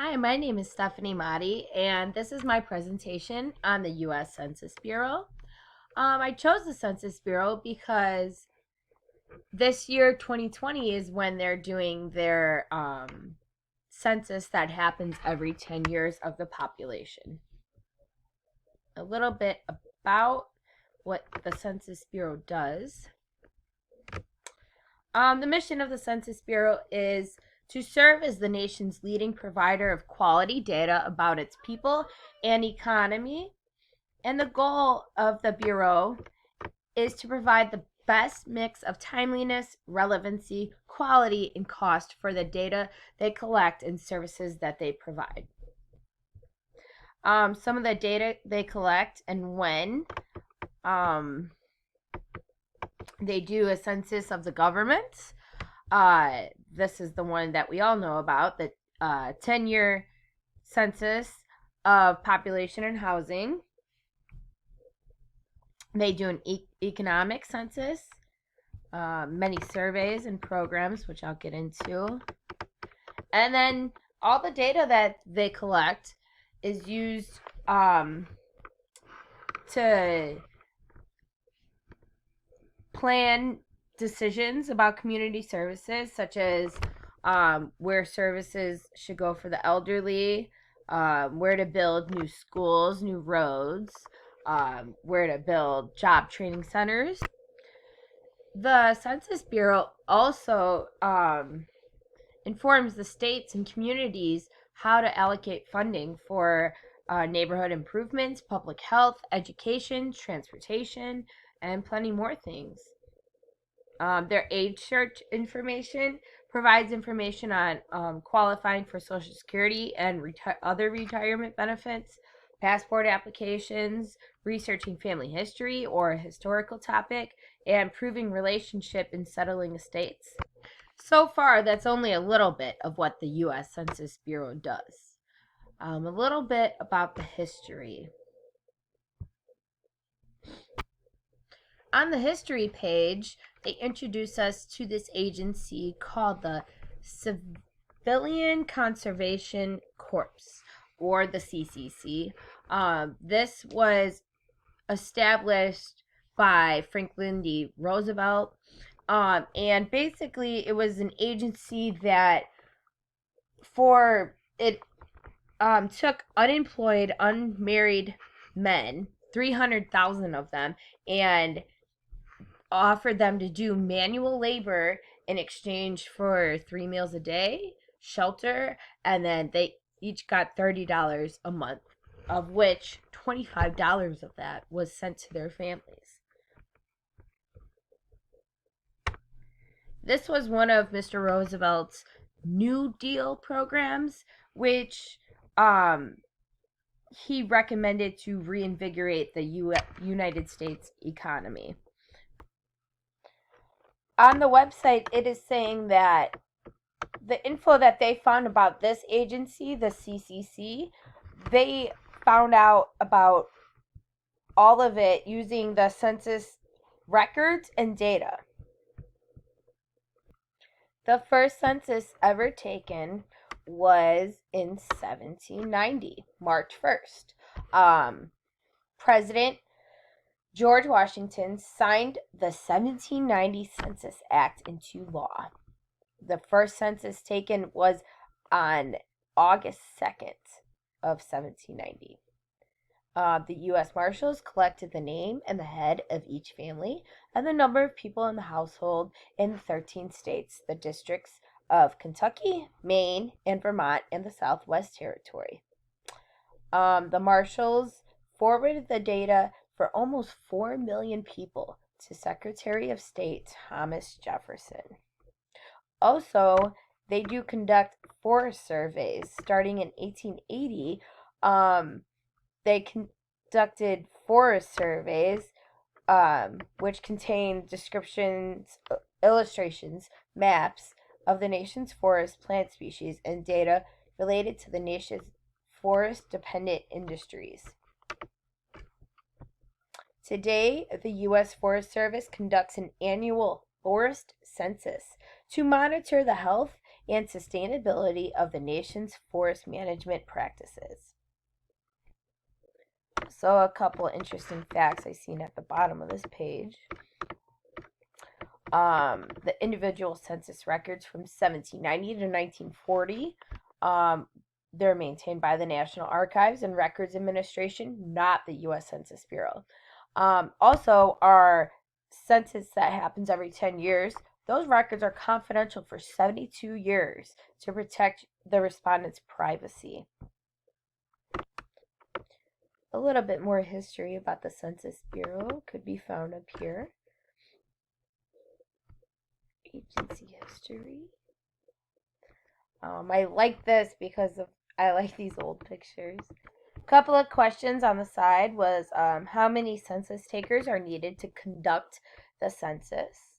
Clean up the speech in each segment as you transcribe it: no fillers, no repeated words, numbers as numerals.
Hi, my name is Stephanie Motti, and this is my presentation on the U.S. Census Bureau. I chose the Census Bureau because this year, 2020, is when they're doing their census that happens every 10 years of the population. A little bit about what the Census Bureau does. The mission of the Census Bureau is to serve as the nation's leading provider of quality data about its people and economy. And the goal of the Bureau is to provide the best mix of timeliness, relevancy, quality, and cost for the data they collect and services that they provide. Some of the data they collect and when they do a census of the government. This is the one that we all know about, the 10-year census of population and housing. They do an economic census, many surveys and programs, which I'll get into. And then all the data that they collect is used to plan decisions about community services, such as where services should go for the elderly, where to build new schools, new roads, where to build job training centers. The Census Bureau also informs the states and communities how to allocate funding for neighborhood improvements, public health, education, transportation, and plenty more things. Their age search information provides information on qualifying for Social Security and other retirement benefits, passport applications, researching family history or a historical topic, and proving relationship in settling estates. So far, that's only a little bit of what the U.S. Census Bureau does. A little bit about the history. On the history page, they introduce us to this agency called the Civilian Conservation Corps, or the CCC. This was established by Franklin D. Roosevelt, and basically it was an agency that took unemployed, unmarried men, 300,000 of them, and offered them to do manual labor in exchange for 3 meals a day, shelter, and then they each got $30 a month, of which $25 of that was sent to their families. This was one of Mr. Roosevelt's New Deal programs, which he recommended to reinvigorate the United States economy. On the website, it is saying that the info that they found about this agency, the CCC, they found out about all of it using the census records and data. The first census ever taken was in 1790, March 1st. President George Washington signed the 1790 Census Act into law. The first census taken was on August 2nd of 1790. The U.S. Marshals collected the name and the head of each family and the number of people in the household in the 13 states, the districts of Kentucky, Maine, and Vermont, and the Southwest Territory. The Marshals forwarded the data for almost 4 million people to Secretary of State Thomas Jefferson. Also, they do conduct forest surveys. Starting in 1880, they conducted forest surveys, which contain descriptions, illustrations, maps of the nation's forest plant species, and data related to the nation's forest-dependent industries. Today, the U.S. Forest Service conducts an annual forest census to monitor the health and sustainability of the nation's forest management practices. So a couple interesting facts I seen at the bottom of this page. The individual census records from 1790 to 1940, they're maintained by the National Archives and Records Administration, not the U.S. Census Bureau. Also, our census that happens every 10 years, those records are confidential for 72 years to protect the respondent's privacy. A little bit more history about the Census Bureau could be found up here. Agency history. I like this because I like these old pictures. A couple of questions on the side was how many census takers are needed to conduct the census?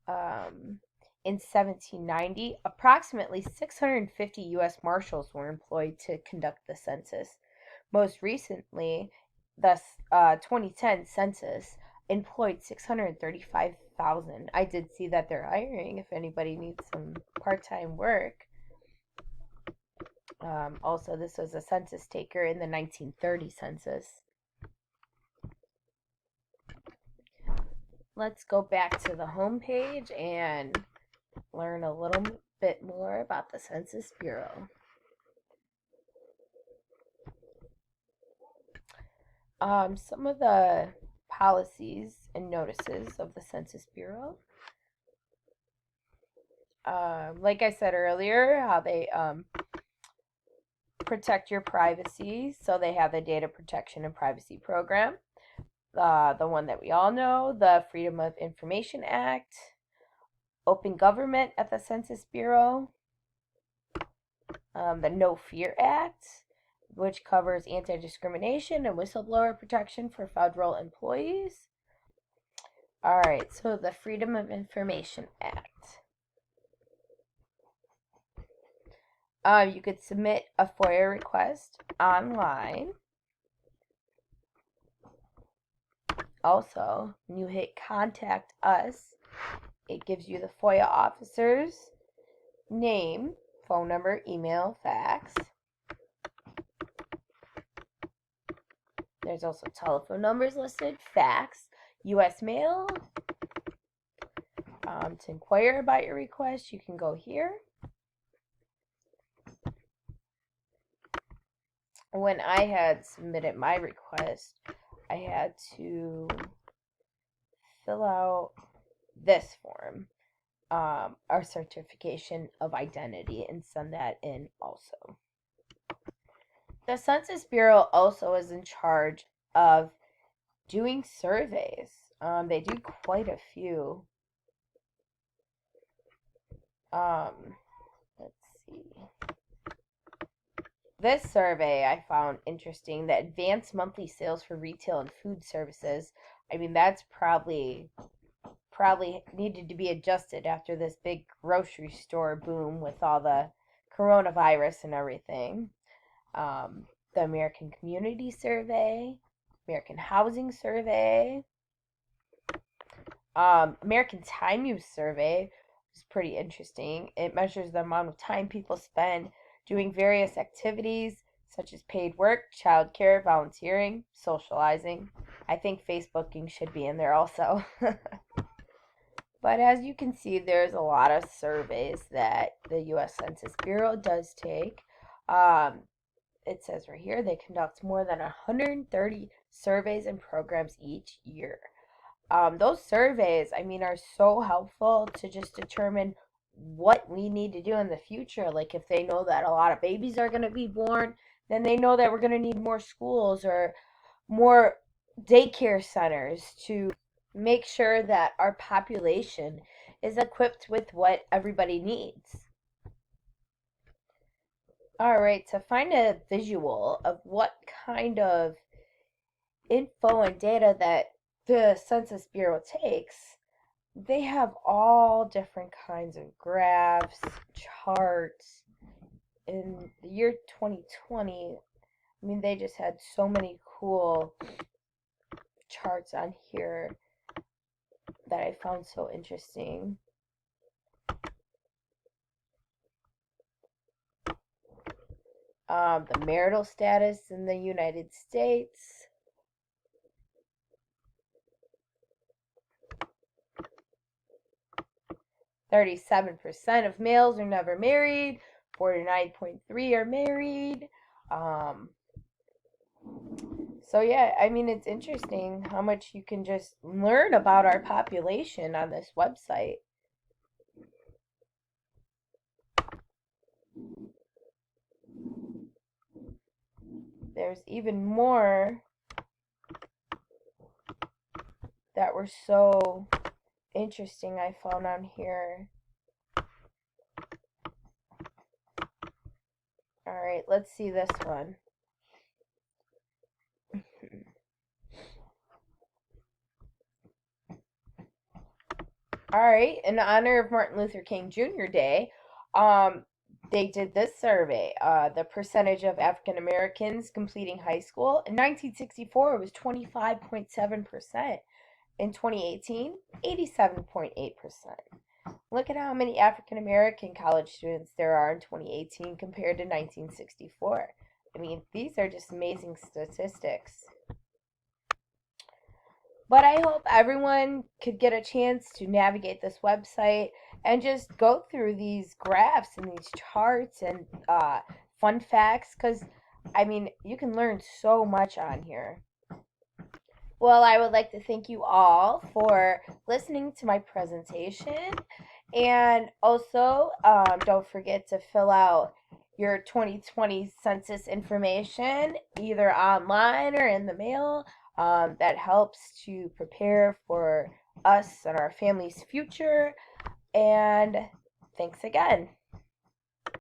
In 1790, approximately 650 U.S. Marshals were employed to conduct the census. Most recently, the 2010 census employed 635,000. I did see that they're hiring if anybody needs some part-time work. Also, this was a census taker in the 1930 census. Let's go back to the home page and learn a little bit more about the Census Bureau. Some of the policies and notices of the Census Bureau. Like I said earlier, how they protect your privacy. So they have the Data Protection and Privacy Program. The one that we all know, the Freedom of Information Act, Open Government at the Census Bureau, the No Fear Act, which covers anti-discrimination and whistleblower protection for federal employees. All right, so the Freedom of Information Act. You could submit a FOIA request online. Also, when you hit Contact Us, it gives you the FOIA officer's name, phone number, email, fax. There's also telephone numbers listed, fax, U.S. mail. To inquire about your request, you can go here. When I had submitted my request, I had to fill out this form, our certification of identity, and send that in also. The Census Bureau also is in charge of doing surveys. They do quite a few. Let's see. This survey I found interesting. The advanced monthly sales for retail and food services. I mean, that's probably needed to be adjusted after this big grocery store boom with all the coronavirus and everything. The American Community Survey, American Housing Survey, American Time Use Survey is pretty interesting. It measures the amount of time people spend doing various activities such as paid work, childcare, volunteering, socializing. I think Facebooking should be in there also. But as you can see, there's a lot of surveys that the U.S. Census Bureau does take. It says right here they conduct more than 130 surveys and programs each year. Those surveys, I mean, are so helpful to just determine what we need to do in the future. Like if they know that a lot of babies are going to be born, then they know that we're going to need more schools or more daycare centers to make sure that our population is equipped with what everybody needs. All right, to find a visual of what kind of info and data that the Census Bureau takes, they have all different kinds of graphs, charts. In the year 2020, I mean, they just had so many cool charts on here that I found so interesting. The marital status in the United States. 37% of males are never married. 49.3 are married. So yeah, I mean, it's interesting how much you can just learn about our population on this website. There's even more that were so interesting I found on here. All right, let's see this one. All right, in honor of Martin Luther King Jr. Day, they did this survey. The percentage of African Americans completing high school in 1964 was 25.7%. In 2018, 87.8%. Look at how many African American college students there are in 2018 compared to 1964. I mean, these are just amazing statistics. But I hope everyone could get a chance to navigate this website and just go through these graphs and these charts and fun facts because, I mean, you can learn so much on here. Well, I would like to thank you all for listening to my presentation. And also, don't forget to fill out your 2020 census information either online or in the mail. That helps to prepare for us and our family's future. And thanks again.